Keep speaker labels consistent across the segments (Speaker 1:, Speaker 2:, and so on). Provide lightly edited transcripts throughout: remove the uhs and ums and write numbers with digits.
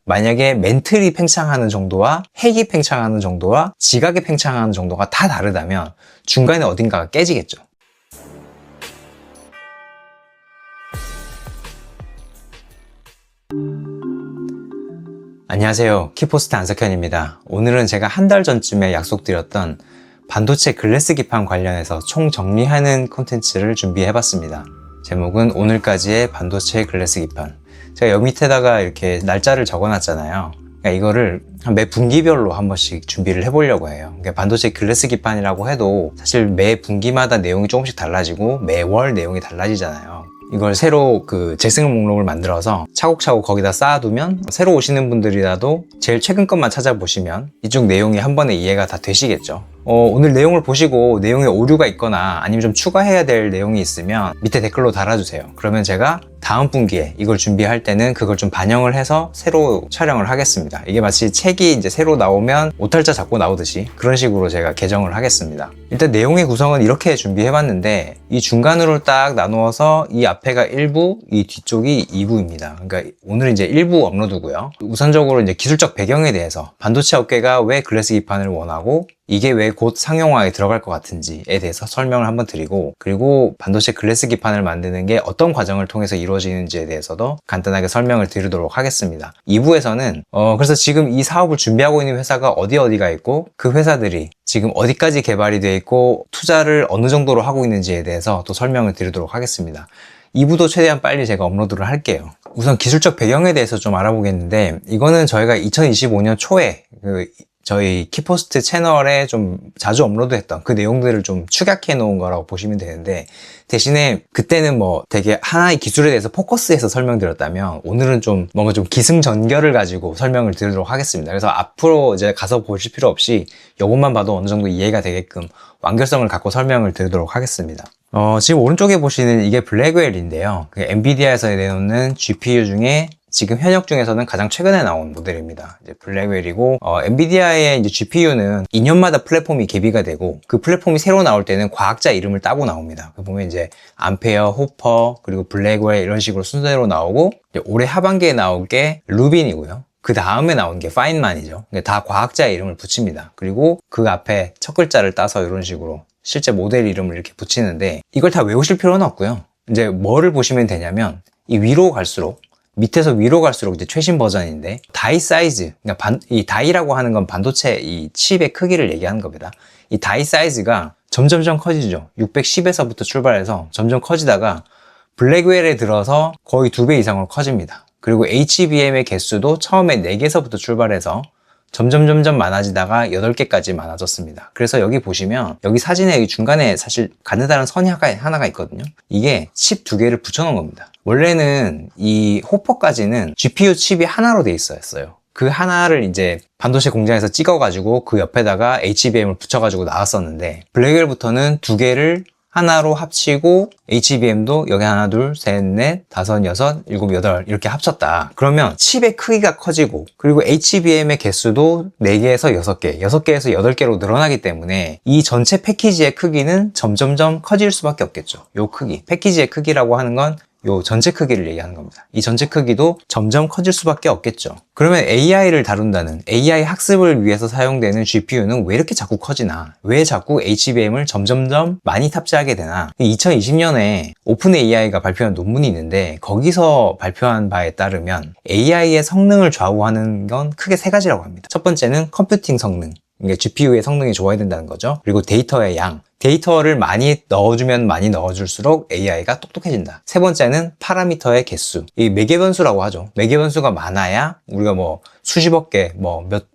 Speaker 1: 만약에 멘틀이 팽창하는 정도와 핵이 팽창하는 정도와 지각이 팽창하는 정도가 다 다르다면 중간에 어딘가가 깨지겠죠. 안녕하세요, 키포스트 안석현입니다. 오늘은 제가 한 달 전쯤에 약속드렸던 반도체 글래스 기판 관련해서 총 정리하는 콘텐츠를 준비해봤습니다. 제목은 오늘까지의 반도체 글래스 기판. 제가 여기 밑에다가 이렇게 날짜를 적어놨잖아요. 그러니까 이거를 매 분기별로 한 번씩 준비를 해보려고 해요. 그러니까 반도체 글래스 기판이라고 해도 사실 매 분기마다 내용이 조금씩 달라지고 매월 내용이 달라지잖아요. 이걸 새로 재생 목록을 만들어서 차곡차곡 거기다 쌓아두면 새로 오시는 분들이라도 제일 최근 것만 찾아보시면 이쪽 내용이 한 번에 이해가 다 되시겠죠. 오늘 내용을 보시고 내용에 오류가 있거나 아니면 좀 추가해야 될 내용이 있으면 밑에 댓글로 달아주세요. 그러면 제가 다음 분기에 이걸 준비할 때는 그걸 좀 반영을 해서 새로 촬영을 하겠습니다. 이게 마치 책이 이제 새로 나오면 오탈자 잡고 나오듯이 그런 식으로 제가 개정을 하겠습니다. 일단 내용의 구성은 이렇게 준비해봤는데 이 중간으로 딱 나누어서 이 앞에가 1부, 이 뒤쪽이 2부입니다. 그러니까 오늘 이제 1부 업로드고요. 우선적으로 이제 기술적 배경에 대해서 반도체 업계가 왜 글래스 기판을 원하고 이게 왜 곧 상용화에 들어갈 것 같은지에 대해서 설명을 한번 드리고, 그리고 반도체 글래스 기판을 만드는 게 어떤 과정을 통해서 이루어지는지에 대해서도 간단하게 설명을 드리도록 하겠습니다. 2부에서는 그래서 지금 이 사업을 준비하고 있는 회사가 어디가 있고 그 회사들이 지금 어디까지 개발이 되어 있고 투자를 어느 정도로 하고 있는지에 대해서 또 설명을 드리도록 하겠습니다. 2부도 최대한 빨리 제가 업로드를 할게요. 우선 기술적 배경에 대해서 좀 알아보겠는데, 이거는 저희가 2025년 초에 저희 키포스트 채널에 좀 자주 업로드했던 그 내용들을 좀 축약해 놓은 거라고 보시면 되는데, 대신에 그때는 되게 하나의 기술에 대해서 포커스해서 설명드렸다면 오늘은 좀 뭔가 좀 기승전결을 가지고 설명을 드리도록 하겠습니다. 그래서 앞으로 이제 가서 보실 필요 없이 이것만 봐도 어느 정도 이해가 되게끔 완결성을 갖고 설명을 드리도록 하겠습니다. 지금 오른쪽에 보시는 이게 블랙웰인데요. 엔비디아에서 내놓는 GPU 중에 지금 현역 중에서는 가장 최근에 나온 모델입니다. 이제 블랙웰이고, 엔비디아의 이제 GPU는 2년마다 플랫폼이 개비가 되고, 그 플랫폼이 새로 나올 때는 과학자 이름을 따고 나옵니다. 보면 이제 암페어, 호퍼, 그리고 블랙웰 이런 식으로 순서대로 나오고, 이제 올해 하반기에 나올 게 루빈이고요. 그 다음에 나온 게 파인만이죠. 다 과학자 이름을 붙입니다. 그리고 그 앞에 첫 글자를 따서 이런 식으로 실제 모델 이름을 이렇게 붙이는데, 이걸 다 외우실 필요는 없고요. 이제 뭐를 보시면 되냐면, 이 위로 갈수록, 밑에서 위로 갈수록 이제 최신 버전인데, 다이 사이즈, 그러니까 이 다이라고 하는 건 반도체 이 칩의 크기를 얘기하는 겁니다. 이 다이 사이즈가 점점점 커지죠. 610에서부터 출발해서 점점 커지다가 블랙웰에 들어서 거의 2배 이상으로 커집니다. 그리고 HBM의 개수도 처음에 4개에서부터 출발해서 점점 많아지다가 8개까지 많아졌습니다. 그래서 여기 보시면 여기 사진에 여기 중간에 사실 가느다란 선이 하나가 있거든요. 이게 칩 2개를 붙여놓은 겁니다. 원래는 이 호퍼까지는 GPU 칩이 하나로 돼 있었어요. 그 하나를 이제 반도체 공장에서 찍어가지고 그 옆에다가 HBM을 붙여가지고 나왔었는데, 블랙웰부터는 2개를 하나로 합치고 HBM도 여기 하나, 둘, 셋, 넷, 다섯, 여섯, 일곱, 여덟 이렇게 합쳤다. 그러면 칩의 크기가 커지고, 그리고 HBM의 개수도 4개에서 6개, 6개에서 8개로 늘어나기 때문에 이 전체 패키지의 크기는 점점점 커질 수밖에 없겠죠. 요 크기, 패키지의 크기라고 하는 건 요 전체 크기를 얘기하는 겁니다. 이 전체 크기도 점점 커질 수밖에 없겠죠. 그러면 AI를 다룬다는, AI 학습을 위해서 사용되는 GPU는 왜 이렇게 자꾸 커지나? 왜 자꾸 HBM을 점점점 많이 탑재하게 되나? 2020년에 오픈 AI가 발표한 논문이 있는데, 거기서 발표한 바에 따르면 AI의 성능을 좌우하는 건 크게 3가지라고 합니다. 첫 번째는 컴퓨팅 성능, 그러니까 GPU의 성능이 좋아야 된다는 거죠. 그리고 데이터의 양, 데이터를 많이 넣어주면 많이 넣어줄수록 AI가 똑똑해진다. 세 번째는 파라미터의 개수, 이 매개변수라고 하죠. 매개변수가 많아야 우리가 수십억 개,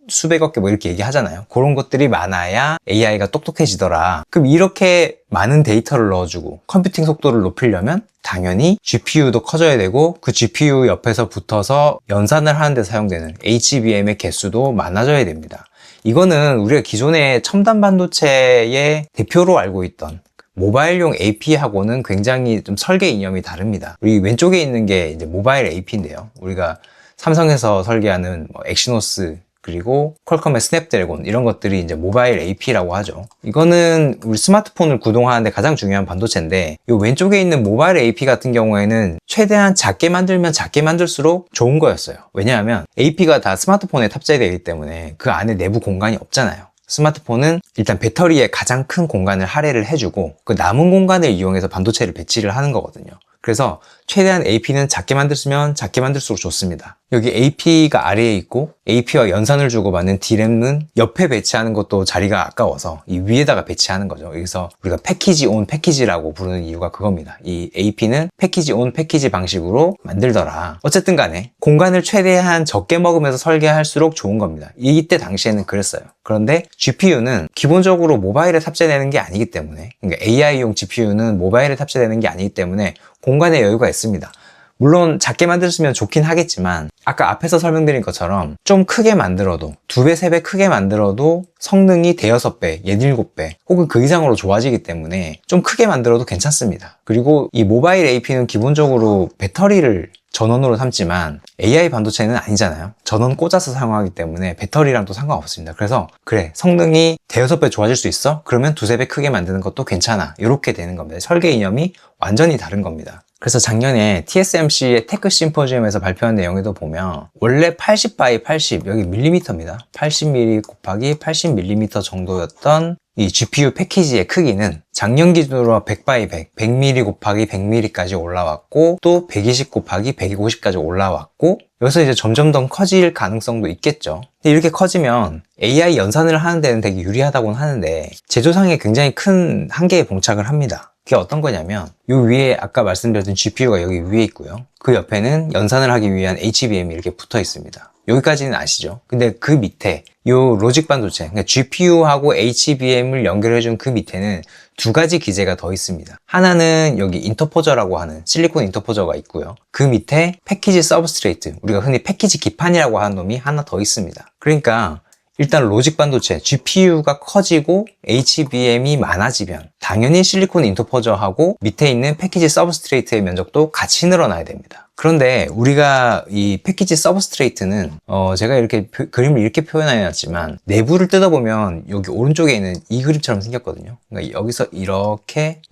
Speaker 1: 수백억 개 이렇게 얘기하잖아요. 그런 것들이 많아야 AI가 똑똑해지더라. 그럼 이렇게 많은 데이터를 넣어주고 컴퓨팅 속도를 높이려면 당연히 GPU도 커져야 되고, 그 GPU 옆에서 붙어서 연산을 하는 데 사용되는 HBM의 개수도 많아져야 됩니다. 이거는 우리가 기존의 첨단 반도체의 대표로 알고 있던 모바일용 AP하고는 굉장히 좀 설계 이념이 다릅니다. 우리 왼쪽에 있는 게 이제 모바일 AP인데요. 우리가 삼성에서 설계하는 엑시노스 그리고 퀄컴의 스냅드래곤, 이런 것들이 이제 모바일 AP라고 하죠. 이거는 우리 스마트폰을 구동하는데 가장 중요한 반도체인데, 이 왼쪽에 있는 모바일 AP 같은 경우에는 최대한 작게 만들면 작게 만들수록 좋은 거였어요. 왜냐하면 AP가 다 스마트폰에 탑재되어 있기 때문에 그 안에 내부 공간이 없잖아요. 스마트폰은 일단 배터리에 가장 큰 공간을 할애를 해주고 그 남은 공간을 이용해서 반도체를 배치를 하는 거거든요. 그래서 최대한 AP는 작게 만들면 작게 만들수록 좋습니다. 여기 AP가 아래에 있고 AP와 연산을 주고받는 D램은 옆에 배치하는 것도 자리가 아까워서 이 위에다가 배치하는 거죠. 그래서 우리가 패키지 온 패키지라고 부르는 이유가 그겁니다. 이 AP는 패키지 온 패키지 방식으로 만들더라. 어쨌든 간에 공간을 최대한 적게 먹으면서 설계할수록 좋은 겁니다. 이때 당시에는 그랬어요. 그런데 GPU는 기본적으로 모바일에 탑재되는 게 아니기 때문에, 그러니까 AI용 GPU는 모바일에 탑재되는 게 아니기 때문에 공간의 여유가 있습니다. 물론 작게 만들었으면 좋긴 하겠지만 아까 앞에서 설명드린 것처럼 좀 크게 만들어도 2배, 3배 크게 만들어도 성능이 대여섯 배, 7배 혹은 그 이상으로 좋아지기 때문에 좀 크게 만들어도 괜찮습니다. 그리고 이 모바일 AP는 기본적으로 배터리를 전원으로 삼지만 AI 반도체는 아니잖아요. 전원 꽂아서 사용하기 때문에 배터리랑 또 상관없습니다. 그래서 그래, 성능이 대여섯 배 좋아질 수 있어? 그러면 2, 3배 크게 만드는 것도 괜찮아. 이렇게 되는 겁니다. 설계 이념이 완전히 다른 겁니다. 그래서 작년에 TSMC의 테크 심포지엄에서 발표한 내용에도 보면 원래 80 by 80, 여기 밀리미터입니다. 80mm 곱하기 80mm 정도였던 이 GPU 패키지의 크기는 작년 기준으로 100 by 100, 100mm 곱하기 100mm까지 올라왔고 또 120 곱하기 150까지 올라왔고 여기서 이제 점점 더 커질 가능성도 있겠죠. 근데 이렇게 커지면 AI 연산을 하는 데는 되게 유리하다고는 하는데 제조상에 굉장히 큰 한계에 봉착을 합니다. 그게 어떤 거냐면 요 위에 아까 말씀드렸던 GPU가 여기 위에 있고요. 그 옆에는 연산을 하기 위한 HBM이 이렇게 붙어 있습니다. 여기까지는 아시죠? 근데 그 밑에 요 로직 반도체, 그러니까 GPU하고 HBM을 연결해준 그 밑에는 2가지 기제가 더 있습니다. 하나는 여기 인터포저라고 하는 실리콘 인터포저가 있고요. 그 밑에 패키지 서브스트레이트, 우리가 흔히 패키지 기판이라고 하는 놈이 하나 더 있습니다. 그러니까 일단 로직 반도체, GPU가 커지고 HBM이 많아지면 당연히 실리콘 인터포저하고 밑에 있는 패키지 서브스트레이트의 면적도 같이 늘어나야 됩니다. 그런데 우리가 이 패키지 서브스트레이트는 제가 이렇게 그림을 이렇게 표현해놨지만 내부를 뜯어보면 여기 오른쪽에 있는 이 그림처럼 생겼거든요. 그러니까 여기서 이렇게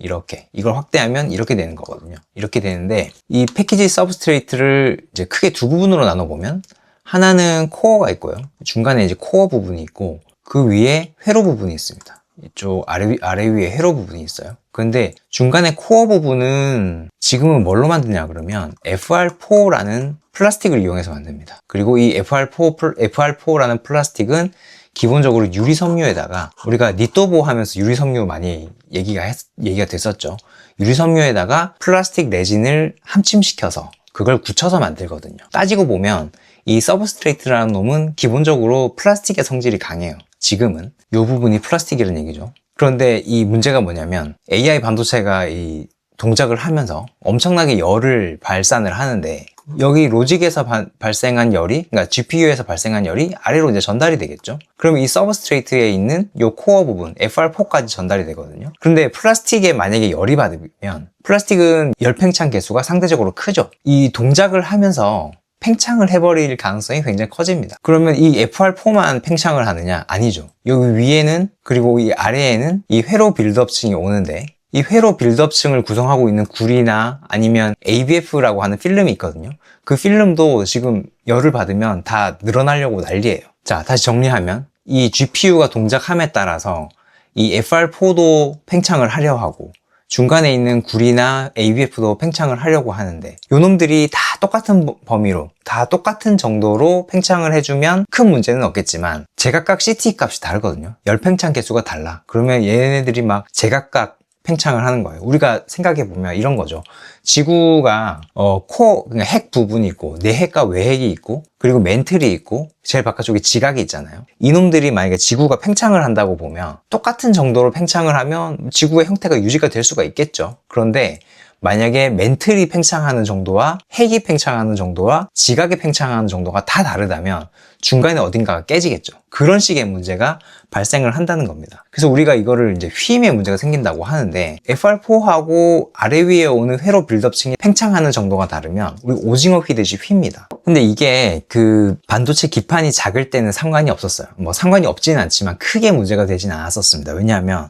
Speaker 1: 이걸 확대하면 이렇게 되는 거거든요. 이렇게 되는데 이 패키지 서브스트레이트를 이제 크게 두 부분으로 나눠보면 하나는 코어가 있고요. 중간에 이제 코어 부분이 있고 그 위에 회로 부분이 있습니다. 이쪽 아래 위에 회로 부분이 있어요. 그런데 중간에 코어 부분은 지금은 뭘로 만드냐 그러면 FR4라는 플라스틱을 이용해서 만듭니다. 그리고 이 FR4라는 플라스틱은 기본적으로 유리 섬유에다가 우리가 니토보 하면서 유리 섬유 많이 얘기가 됐었죠. 유리 섬유에다가 플라스틱 레진을 함침시켜서 그걸 굳혀서 만들거든요. 따지고 보면 이 서브스트레이트라는 놈은 기본적으로 플라스틱의 성질이 강해요. 지금은 이 부분이 플라스틱이라는 얘기죠. 그런데 이 문제가 뭐냐면 AI 반도체가 이 동작을 하면서 엄청나게 열을 발산을 하는데 여기 로직에서 발생한 열이, 그러니까 GPU에서 발생한 열이 아래로 이제 전달이 되겠죠. 그러면 이 서브스트레이트에 있는 이 코어 부분 FR4까지 전달이 되거든요. 그런데 플라스틱에 만약에 열이 받으면 플라스틱은 열 팽창 개수가 상대적으로 크죠. 이 동작을 하면서 팽창을 해버릴 가능성이 굉장히 커집니다. 그러면 이 FR4만 팽창을 하느냐? 아니죠. 여기 위에는 그리고 이 아래에는 이 회로 빌드업층이 오는데 이 회로 빌드업층을 구성하고 있는 구리나 아니면 ABF라고 하는 필름이 있거든요. 그 필름도 지금 열을 받으면 다 늘어나려고 난리예요. 자, 다시 정리하면 이 GPU가 동작함에 따라서 이 FR4도 팽창을 하려 하고 중간에 있는 구리나 ABF도 팽창을 하려고 하는데 요놈들이 다 똑같은 범위로 다 똑같은 정도로 팽창을 해주면 큰 문제는 없겠지만 제각각 CT 값이 다르거든요. 열 팽창 개수가 달라. 그러면 얘네들이 막 제각각 팽창을 하는 거예요. 우리가 생각해보면 이런 거죠. 지구가 그러니까 핵 부분이 있고 내핵과 외핵이 있고 그리고 멘틀이 있고 제일 바깥쪽에 지각이 있잖아요. 이놈들이 만약에 지구가 팽창을 한다고 보면 똑같은 정도로 팽창을 하면 지구의 형태가 유지가 될 수가 있겠죠. 그런데 만약에 멘틀이 팽창하는 정도와 핵이 팽창하는 정도와 지각이 팽창하는 정도가 다 다르다면 중간에 어딘가가 깨지겠죠. 그런 식의 문제가 발생을 한다는 겁니다. 그래서 우리가 이거를 이제 휘임의 문제가 생긴다고 하는데 FR4하고 아래 위에 오는 회로 빌드업층이 팽창하는 정도가 다르면 우리 오징어 휘듯이 휩니다. 근데 이게 그 반도체 기판이 작을 때는 상관이 없었어요. 뭐 상관이 없지는 않지만 크게 문제가 되진 않았었습니다. 왜냐하면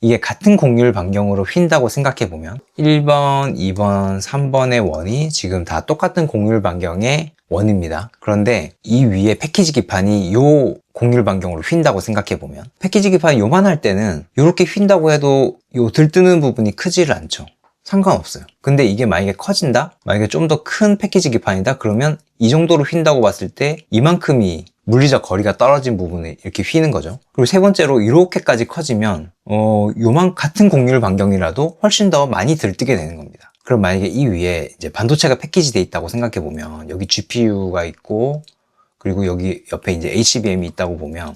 Speaker 1: 이게 같은 곡률 반경으로 휜다고 생각해보면 1번, 2번, 3번의 원이 지금 다 똑같은 곡률 반경의 원입니다. 그런데 이 위에 패키지 기판이 요 곡률 반경으로 휜다고 생각해보면 패키지 기판이 요만할 때는 이렇게 휜다고 해도 요 들뜨는 부분이 크지를 않죠. 상관없어요. 근데 이게 만약에 커진다? 만약에 좀 더 큰 패키지 기판이다? 그러면 이 정도로 휜다고 봤을 때 이만큼이 물리적 거리가 떨어진 부분에 이렇게 휘는 거죠. 그리고 세 번째로 이렇게까지 커지면 요만 같은 곡률 반경이라도 훨씬 더 많이 들뜨게 되는 겁니다. 그럼 만약에 이 위에 이제 반도체가 패키지 돼 있다고 생각해 보면 여기 GPU가 있고 그리고 여기 옆에 이제 HBM이 있다고 보면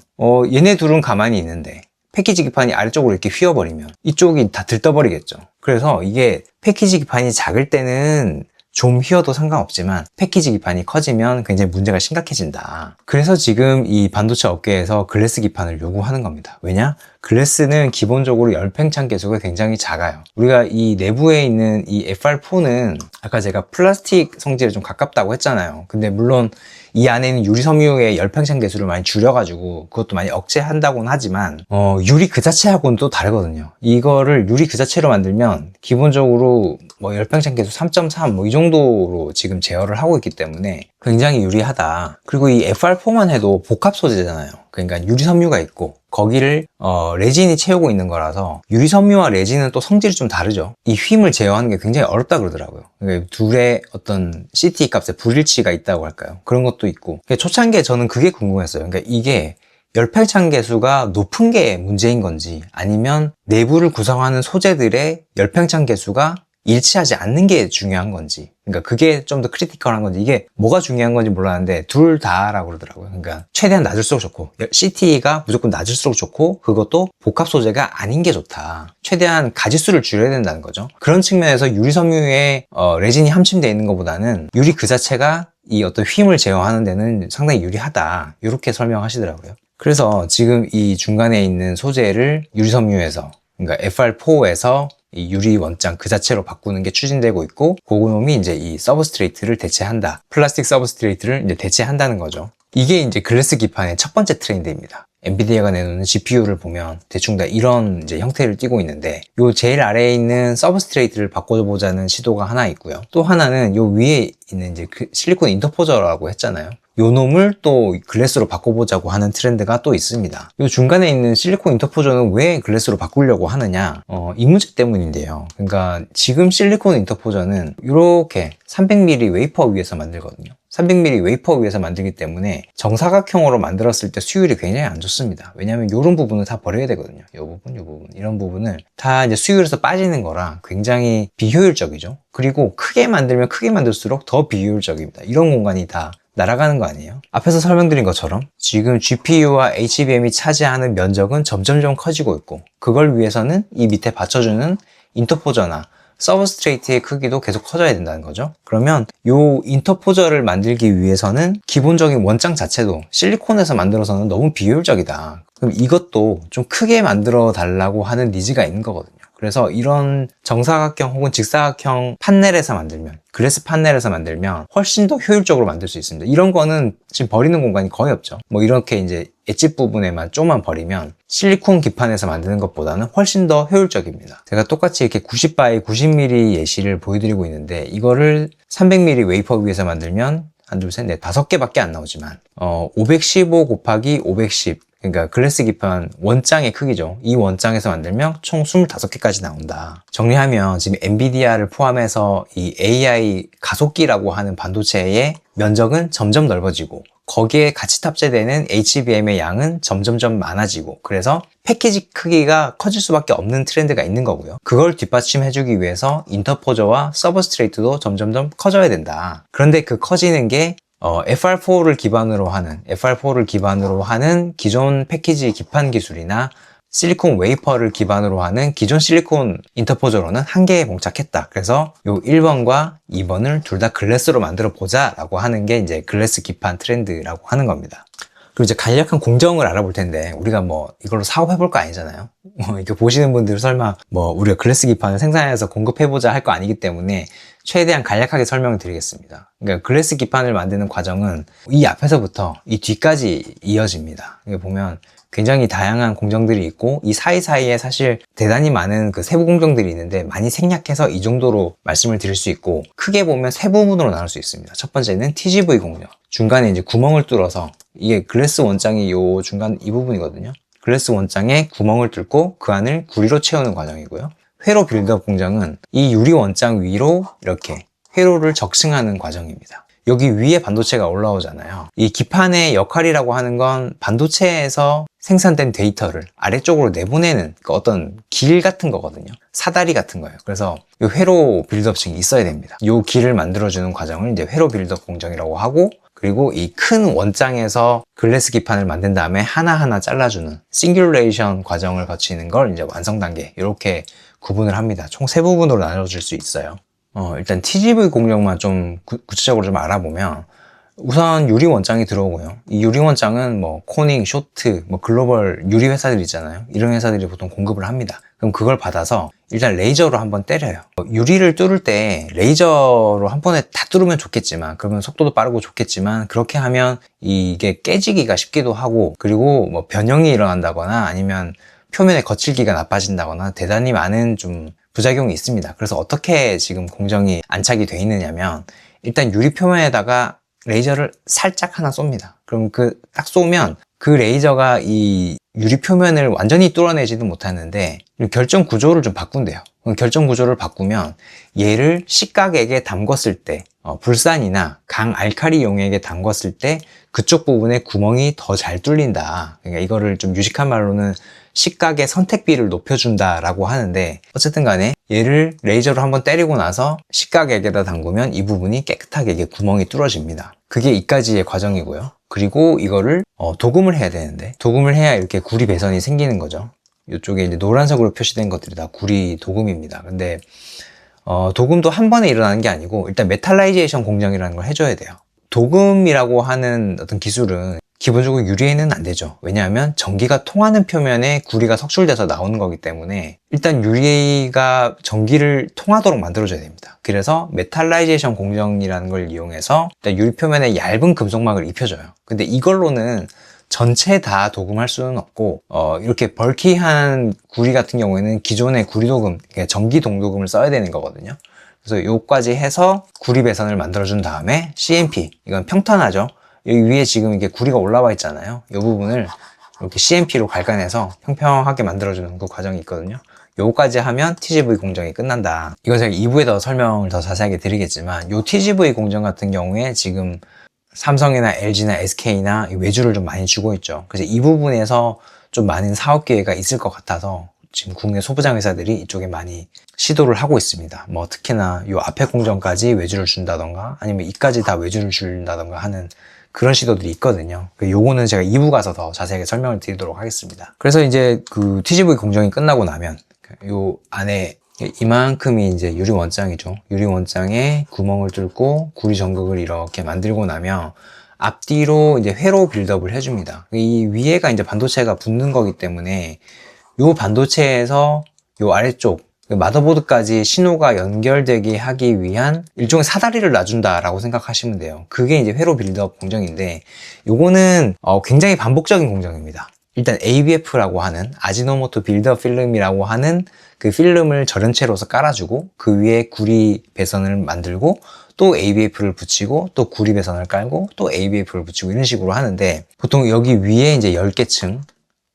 Speaker 1: 얘네 둘은 가만히 있는데 패키지 기판이 아래쪽으로 이렇게 휘어버리면 이쪽이 다 들떠버리겠죠. 그래서 이게 패키지 기판이 작을 때는 좀 휘어도 상관없지만 패키지 기판이 커지면 굉장히 문제가 심각해진다. 그래서 지금 이 반도체 업계에서 글래스 기판을 요구하는 겁니다. 왜냐? 글래스는 기본적으로 열팽창 계수가 굉장히 작아요. 우리가 이 내부에 있는 이 FR4는 아까 제가 플라스틱 성질에 좀 가깝다고 했잖아요. 근데 물론 이 안에 있는 유리 섬유의 열팽창 계수를 많이 줄여가지고 그것도 많이 억제한다고는 하지만 유리 그 자체하고는 또 다르거든요. 이거를 유리 그 자체로 만들면 기본적으로 뭐 열팽창 계수 3.3 뭐 이 정도로 지금 제어를 하고 있기 때문에 굉장히 유리하다. 그리고 이 FR4만 해도 복합 소재잖아요. 그러니까 유리 섬유가 있고 거기를 레진이 채우고 있는 거라서 유리 섬유와 레진은 또 성질이 좀 다르죠. 이 휨을 제어하는 게 굉장히 어렵다 그러더라고요. 그러니까 둘의 어떤 CT 값의 불일치가 있다고 할까요? 그런 것도 있고 초창기에 저는 그게 궁금했어요. 그러니까 이게 열팽창 계수가 높은 게 문제인 건지 아니면 내부를 구성하는 소재들의 열팽창 계수가 일치하지 않는 게 중요한 건지, 그러니까 그게 좀 더 크리티컬한 건지, 이게 뭐가 중요한 건지 몰랐는데 둘 다라고 그러더라고요. 그러니까 최대한 낮을수록 좋고 CT가 무조건 낮을수록 좋고 그것도 복합 소재가 아닌 게 좋다. 최대한 가지수를 줄여야 된다는 거죠. 그런 측면에서 유리 섬유에 레진이 함침되어 있는 것보다는 유리 그 자체가 이 어떤 휨을 제어하는 데는 상당히 유리하다, 이렇게 설명하시더라고요. 그래서 지금 이 중간에 있는 소재를 유리 섬유에서, 그러니까 FR4에서 이 유리 원장 그 자체로 바꾸는 게 추진되고 있고, 그놈이 이제 이 서브스트레이트를 대체한다. 플라스틱 서브스트레이트를 이제 대체한다는 거죠. 이게 이제 글래스 기판의 첫 번째 트렌드입니다. 엔비디아가 내놓는 GPU를 보면 대충 다 이런 이제 형태를 띠고 있는데, 요 제일 아래에 있는 서브스트레이트를 바꿔보자는 시도가 하나 있고요. 또 하나는 요 위에 있는 이제 실리콘 인터포저라고 했잖아요. 요 놈을 또 글래스로 바꿔보자고 하는 트렌드가 또 있습니다. 요 중간에 있는 실리콘 인터포저는 왜 글래스로 바꾸려고 하느냐? 이 문제 때문인데요. 그러니까 지금 실리콘 인터포저는 이렇게 300mm 웨이퍼 위에서 만들거든요. 300mm 웨이퍼 위에서 만들기 때문에 정사각형으로 만들었을 때 수율이 굉장히 안 좋습니다. 왜냐하면 이런 부분은 다 버려야 되거든요. 이 부분, 이런 부분을 다 이제 수율에서 빠지는 거라 굉장히 비효율적이죠. 그리고 크게 만들면 크게 만들수록 더 비효율적입니다. 이런 공간이 다 날아가는 거 아니에요? 앞에서 설명드린 것처럼 지금 GPU와 HBM이 차지하는 면적은 점점점 커지고 있고, 그걸 위해서는 이 밑에 받쳐주는 인터포저나 서브스트레이트의 크기도 계속 커져야 된다는 거죠. 그러면 요 인터포저를 만들기 위해서는 기본적인 원장 자체도 실리콘에서 만들어서는 너무 비효율적이다. 그럼 이것도 좀 크게 만들어 달라고 하는 니즈가 있는 거거든요. 그래서 이런 정사각형 혹은 직사각형 판넬에서 만들면, 글래스 판넬에서 만들면 훨씬 더 효율적으로 만들 수 있습니다. 이런 거는 지금 버리는 공간이 거의 없죠. 뭐 이렇게 이제 엣지 부분에만 좀만 버리면 실리콘 기판에서 만드는 것보다는 훨씬 더 효율적입니다. 제가 똑같이 이렇게 90바이 90mm 예시를 보여드리고 있는데, 이거를 300mm 웨이퍼 위에서 만들면 한, 둘, 셋, 넷, 5개밖에 안 나오지만 515 곱하기 510, 그러니까 글래스 기판 원장의 크기죠. 이 원장에서 만들면 총 25개까지 나온다. 정리하면 지금 엔비디아를 포함해서 이 AI 가속기라고 하는 반도체의 면적은 점점 넓어지고, 거기에 같이 탑재되는 HBM의 양은 점점점 많아지고, 그래서 패키지 크기가 커질 수밖에 없는 트렌드가 있는 거고요. 그걸 뒷받침해주기 위해서 인터포저와 서브스트레이트도 점점점 커져야 된다. 그런데 그 커지는 게 FR4를 기반으로 하는 기존 패키지 기판 기술이나 실리콘 웨이퍼를 기반으로 하는 기존 실리콘 인터포저로는 한 개에 봉착했다. 그래서 요 1번과 2번을 둘 다 글래스로 만들어 보자 라고 하는 게 이제 글래스 기판 트렌드라고 하는 겁니다. 그리고 이제 간략한 공정을 알아볼 텐데, 우리가 뭐 이걸로 사업해볼 거 아니잖아요. 이렇게 보시는 분들 설마 뭐 우리가 글래스 기판을 생산해서 공급해보자 할 거 아니기 때문에 최대한 간략하게 설명을 드리겠습니다. 그러니까 글래스 기판을 만드는 과정은 이 앞에서부터 이 뒤까지 이어집니다. 여기 보면 굉장히 다양한 공정들이 있고, 이 사이사이에 사실 대단히 많은 그 세부 공정들이 있는데 많이 생략해서 이 정도로 말씀을 드릴 수 있고, 크게 보면 세 부분으로 나눌 수 있습니다. 첫 번째는 TGV 공정. 중간에 이제 구멍을 뚫어서, 이게 글래스 원장이 요 중간 이 부분이거든요. 글래스 원장에 구멍을 뚫고 그 안을 구리로 채우는 과정이고요. 회로 빌드업 공정은 이 유리 원장 위로 이렇게 회로를 적층하는 과정입니다. 여기 위에 반도체가 올라오잖아요. 이 기판의 역할이라고 하는 건 반도체에서 생산된 데이터를 아래쪽으로 내보내는 그 어떤 길 같은 거거든요. 사다리 같은 거예요. 그래서 이 회로 빌드업층이 있어야 됩니다. 이 길을 만들어주는 과정을 이제 회로 빌드업 공정이라고 하고, 그리고 이 큰 원장에서 글래스 기판을 만든 다음에 하나하나 잘라주는 싱귤레이션 과정을 거치는 걸 이제 완성 단계, 이렇게 구분을 합니다. 총 세 부분으로 나눠질 수 있어요. 일단 TGV 공정만 좀 구체적으로 좀 알아보면, 우선 유리 원장이 들어오고요. 이 유리 원장은 뭐 코닝, 쇼트, 뭐 글로벌 유리 회사들 있잖아요. 이런 회사들이 보통 공급을 합니다. 그럼 그걸 받아서 일단 레이저로 한번 때려요. 유리를 뚫을 때 레이저로 한 번에 다 뚫으면 좋겠지만, 그러면 속도도 빠르고 좋겠지만, 그렇게 하면 이게 깨지기가 쉽기도 하고, 그리고 뭐 변형이 일어난다거나 아니면 표면의 거칠기가 나빠진다거나 대단히 많은 좀 부작용이 있습니다. 그래서 어떻게 지금 공정이 안착이 돼 있느냐면, 일단 유리 표면에다가 레이저를 살짝 하나 쏩니다. 그럼 딱 쏘면 그 레이저가 이 유리 표면을 완전히 뚫어내지는 못하는데 결정 구조를 좀 바꾼대요. 결정 구조를 바꾸면 얘를 식각액에 담궜을 때, 불산이나 강 알칼리 용액에 담궜을 때 그쪽 부분에 구멍이 더 잘 뚫린다. 그러니까 이거를 좀 유식한 말로는 식각의 선택비를 높여준다라고 하는데, 어쨌든 간에 얘를 레이저로 한번 때리고 나서 식각액에다 담그면 이 부분이 깨끗하게 이게 구멍이 뚫어집니다. 그게 이까지의 과정이고요. 그리고 이거를 도금을 해야 되는데, 도금을 해야 이렇게 구리 배선이 생기는 거죠. 이쪽에 이제 노란색으로 표시된 것들이 다 구리 도금입니다. 근데 도금도 한 번에 일어나는 게 아니고 일단 메탈라이제이션 공정이라는 걸 해줘야 돼요. 도금이라고 하는 어떤 기술은 기본적으로 유리에는 안 되죠. 왜냐하면 전기가 통하는 표면에 구리가 석출돼서 나오는 거기 때문에 일단 유리가 전기를 통하도록 만들어줘야 됩니다. 그래서 메탈라이제이션 공정이라는 걸 이용해서 일단 유리 표면에 얇은 금속막을 입혀줘요. 근데 이걸로는 전체 다 도금할 수는 없고, 이렇게 벌키한 구리 같은 경우에는 기존의 구리 도금, 그러니까 전기 동도금을 써야 되는 거거든요. 그래서 요까지 해서 구리 배선을 만들어준 다음에 CMP, 이건 평탄하죠. 여기 위에 지금 이게 구리가 올라와 있잖아요. 이 부분을 이렇게 CMP로 갈가내서 평평하게 만들어주는 그 과정이 있거든요. 요거까지 하면 TGV 공정이 끝난다. 이건 제가 2부에 더 설명을 더 자세하게 드리겠지만, 요 TGV 공정 같은 경우에 지금 삼성이나 LG나 SK나 외주를 좀 많이 주고 있죠. 그래서 이 부분에서 좀 많은 사업 기회가 있을 것 같아서 지금 국내 소부장 회사들이 이쪽에 많이 시도를 하고 있습니다. 뭐 특히나 요 앞에 공정까지 외주를 준다던가 아니면 이까지 다 외주를 준다던가 하는 그런 시도들이 있거든요. 요거는 제가 2부 가서 더 자세하게 설명을 드리도록 하겠습니다. 그래서 이제 그 TGV 공정이 끝나고 나면 요 안에 이만큼이 이제 유리 원장이죠. 유리 원장에 구멍을 뚫고 구리 전극을 이렇게 만들고 나면 앞뒤로 이제 회로 빌드업을 해줍니다. 이 위에가 이제 반도체가 붙는 거기 때문에 요 반도체에서 요 아래쪽 마더보드까지 신호가 연결되게 하기 위한 일종의 사다리를 놔준다라고 생각하시면 돼요. 그게 이제 회로 빌드업 공정인데, 요거는 굉장히 반복적인 공정입니다. 일단 ABF라고 하는 아지노모토 빌드업 필름이라고 하는 그 필름을 절연체로서 깔아주고 그 위에 구리 배선을 만들고 또 ABF를 붙이고 또 구리 배선을 깔고 또 ABF를 붙이고 이런 식으로 하는데, 보통 여기 위에 이제 10개 층,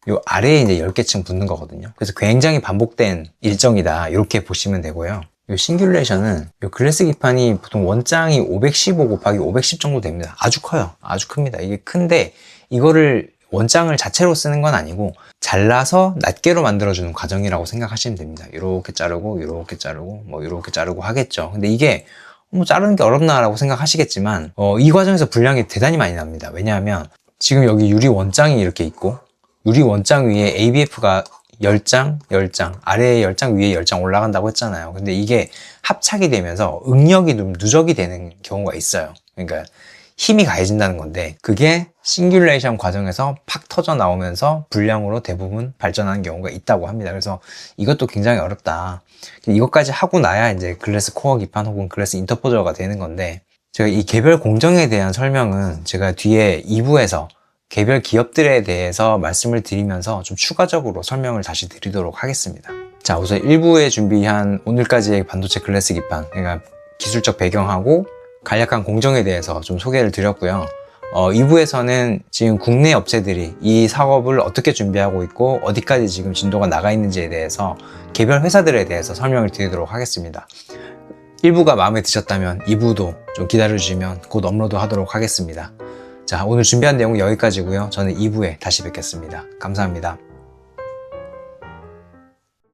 Speaker 1: 요 아래에 이제 10개 층 붙는 거거든요. 그래서 굉장히 반복된 일정이다, 이렇게 보시면 되고요. 요 싱귤레이션은 요 글래스 기판이 보통 원장이 515 곱하기 510 정도 됩니다. 아주 커요. 아주 큽니다. 이게 큰데 이거를 원장을 자체로 쓰는 건 아니고 잘라서 낱개로 만들어주는 과정이라고 생각하시면 됩니다. 이렇게 자르고 이렇게 자르고 뭐 이렇게 자르고 하겠죠. 근데 이게 뭐 자르는 게 어렵나라고 생각하시겠지만 이 과정에서 분량이 대단히 많이 납니다. 왜냐하면 지금 여기 유리 원장이 이렇게 있고 유리 원장 위에 ABF가 10장, 10장, 아래에 10장, 위에 10장 올라간다고 했잖아요. 근데 이게 합착이 되면서 응력이 좀 누적이 되는 경우가 있어요. 그러니까 힘이 가해진다는 건데 그게 싱귤레이션 과정에서 팍 터져 나오면서 불량으로 대부분 발전하는 경우가 있다고 합니다. 그래서 이것도 굉장히 어렵다. 이것까지 하고 나야 이제 글래스 코어 기판 혹은 글래스 인터포저가 되는 건데 제가 이 개별 공정에 대한 설명은 제가 뒤에 2부에서 개별 기업들에 대해서 말씀을 드리면서 좀 추가적으로 설명을 다시 드리도록 하겠습니다. 자, 우선 1부에 준비한 오늘까지의 반도체 글래스 기판, 그러니까 기술적 배경하고 간략한 공정에 대해서 좀 소개를 드렸고요. 2부에서는 지금 국내 업체들이 이 사업을 어떻게 준비하고 있고 어디까지 지금 진도가 나가 있는지에 대해서 개별 회사들에 대해서 설명을 드리도록 하겠습니다. 1부가 마음에 드셨다면 2부도 좀 기다려주시면 곧 업로드 하도록 하겠습니다. 자, 오늘 준비한 내용은 여기까지고요. 저는 2부에 다시 뵙겠습니다. 감사합니다.